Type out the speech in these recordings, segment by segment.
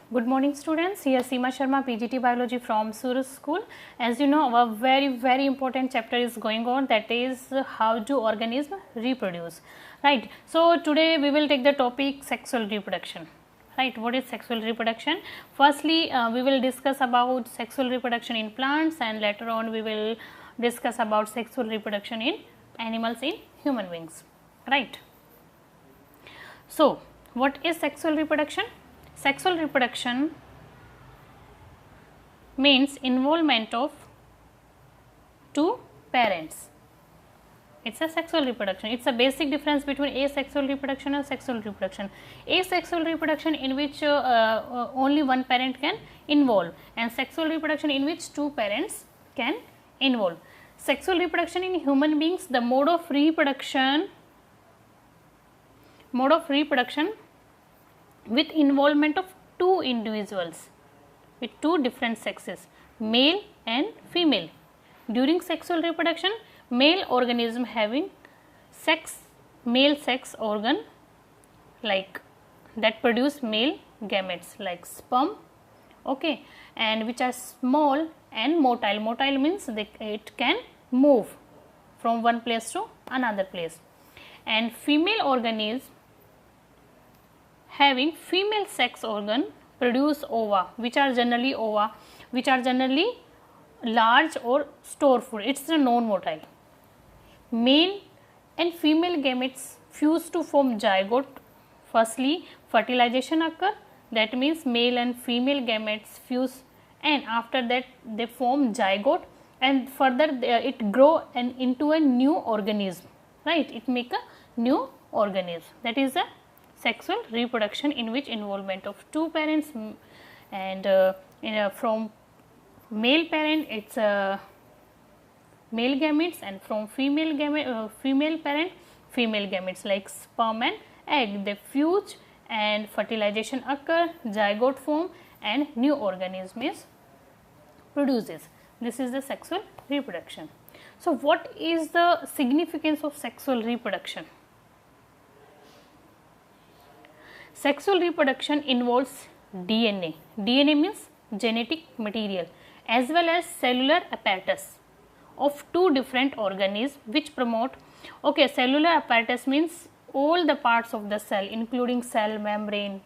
Good morning students, here Seema Sharma, PGT Biology from Suraj School. As you know, our very important chapter is going on, that is how do organisms reproduce, right? So today we will take the topic sexual reproduction, right? What is sexual reproduction? Firstly, we will discuss about sexual reproduction in plants, and later on we will discuss about sexual reproduction in animals, in human beings, right? So what is sexual reproduction? Sexual reproduction means involvement of two parents. It's a sexual reproduction. It's a basic difference between asexual reproduction and sexual reproduction. Asexual reproduction in which only one parent can involve, and sexual reproduction in which two parents can involve. Sexual reproduction in human beings, the mode of reproduction with involvement of two individuals with two different sexes, male and female. During sexual reproduction, male organism having male sex organ like that produce male gametes like sperm, okay, and which are small and motile. Motile means it can move from one place to another place. And female organism having female sex organ produce ova, which are generally large or store food. It's a non-motile. Male and female gametes fuse to form zygote. Firstly, fertilization occur, that means male and female gametes fuse, and after that they form zygote, and further it grow into a new organism, right? It make a new organism. That is a sexual reproduction in which involvement of two parents, and from male parent it's male gametes, and from female parent female gametes like sperm and egg. They fuse and fertilization occur, zygote form, and new organism is produces. This is the sexual reproduction. So what is the significance of sexual reproduction? Sexual reproduction involves DNA. DNA means genetic material, as well as cellular apparatus of two different organisms which promote, okay, cellular apparatus means all the parts of the cell including cell membrane,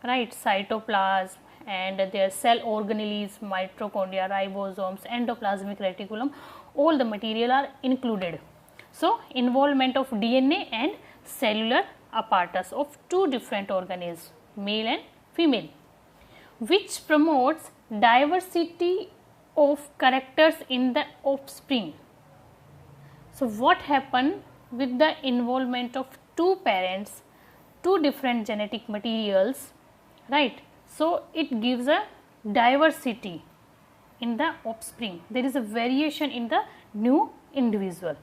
right, cytoplasm, and their cell organelles, mitochondria, ribosomes, endoplasmic reticulum, all the material are included. So involvement of DNA and cellular apparatus of two different organisms, male and female, which promotes diversity of characters in the offspring. So what happened with the involvement of two parents, two different genetic materials, right? So it gives a diversity in the offspring. There is a variation in the new individual.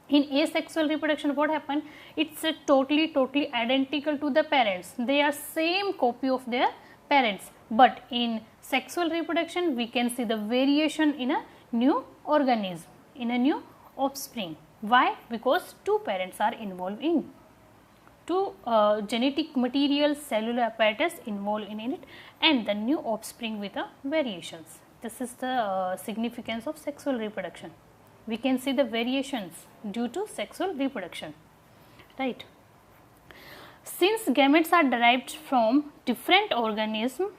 In asexual reproduction, what happened? It's totally identical to the parents. They are same copy of their parents. But in sexual reproduction, we can see the variation in a new organism, in a new offspring. Why? Because two parents are involved in, two genetic materials, cellular apparatus involved in it, and the new offspring with the variations. This is the significance of sexual reproduction. We can see the variations due to sexual reproduction, right? Since gametes are derived from different organisms,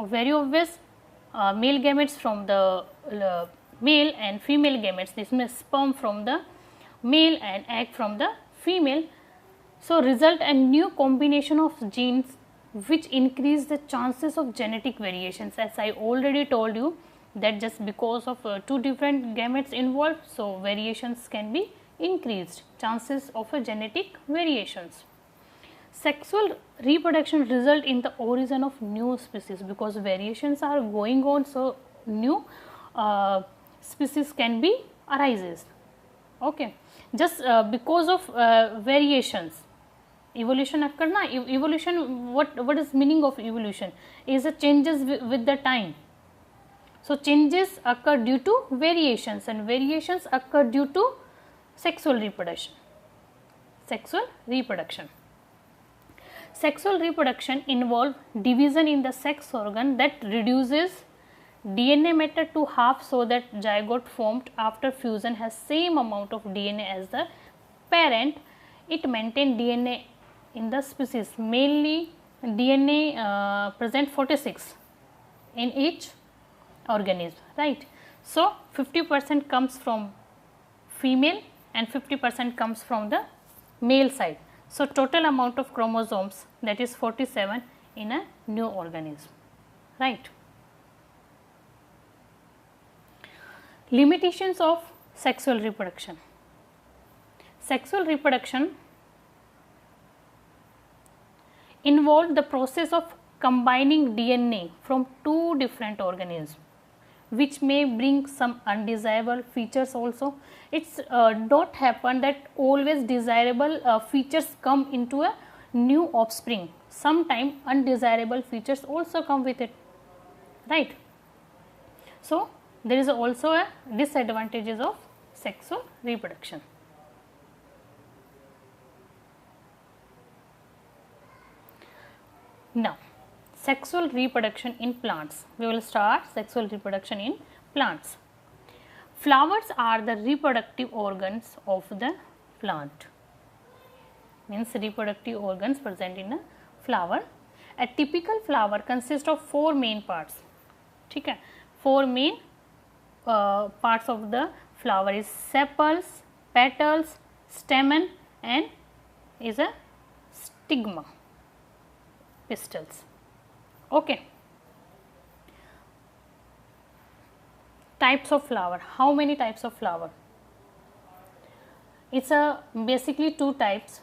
very obvious, male gametes from the male and female gametes, this means sperm from the male and egg from the female, so result a new combination of genes which increase the chances of genetic variations. As I already told you, that just because of two different gametes involved, so variations can be increased, chances of a genetic variations. Sexual reproduction result in the origin of new species, because variations are going on, so new species can be arises, okay, just because of variations. Evolution occur na, evolution, what is meaning of evolution? Is a changes with the time. So changes occur due to variations, and variations occur due to sexual reproduction. Sexual reproduction involves division in the sex organ that reduces DNA matter to half so that zygote formed after fusion has same amount of DNA as the parent. It maintains DNA in the species. Mainly DNA present 46 in each organism, right? So 50% comes from female and 50% comes from the male side. So total amount of chromosomes, that is 47 in a new organism, right? Limitations of sexual reproduction. Sexual reproduction involve the process of combining DNA from two different organisms, which may bring some undesirable features also. It's not happen that always desirable features come into a new offspring. Sometimes undesirable features also come with it, right? So there is also a disadvantages of sexual reproduction. Now, sexual reproduction in plants. We will start sexual reproduction in plants. Flowers are the reproductive organs of the plant. Means reproductive organs present in a flower. A typical flower consists of 4 main parts. ठीक है, 4 main parts of the flower is sepals, petals, stamen and is a stigma, pistils. Okay. Types of flower. How many types of flower? It's basically 2 types,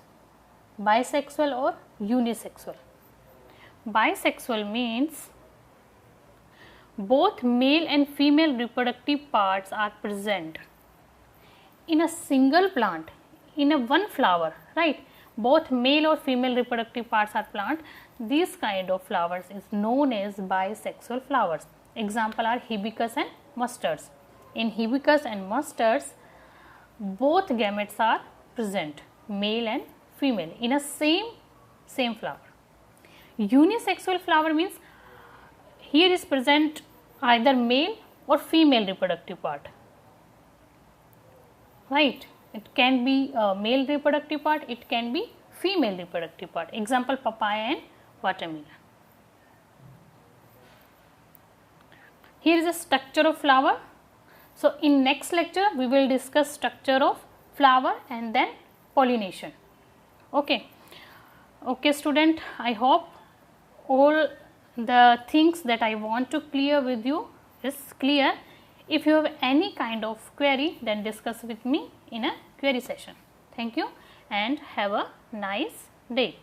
bisexual or unisexual. Bisexual means both male and female reproductive parts are present in a single plant, in a one flower, right? Both male or female reproductive parts are plant. This kind of flowers is known as bisexual flowers. Example are hibiscus and mustards. In hibiscus and mustards, both gametes are present, male and female, in a same flower. Unisexual flower means here is present either male or female reproductive part, right? It can be a male reproductive part, it can be female reproductive part. Example, papaya and watermelon. Here is a structure of flower. So in next lecture we will discuss structure of flower and then pollination. Okay. Okay student, I hope all the things that I want to clear with you is clear. If you have any kind of query, then discuss with me in a query session. Thank you and have a nice day.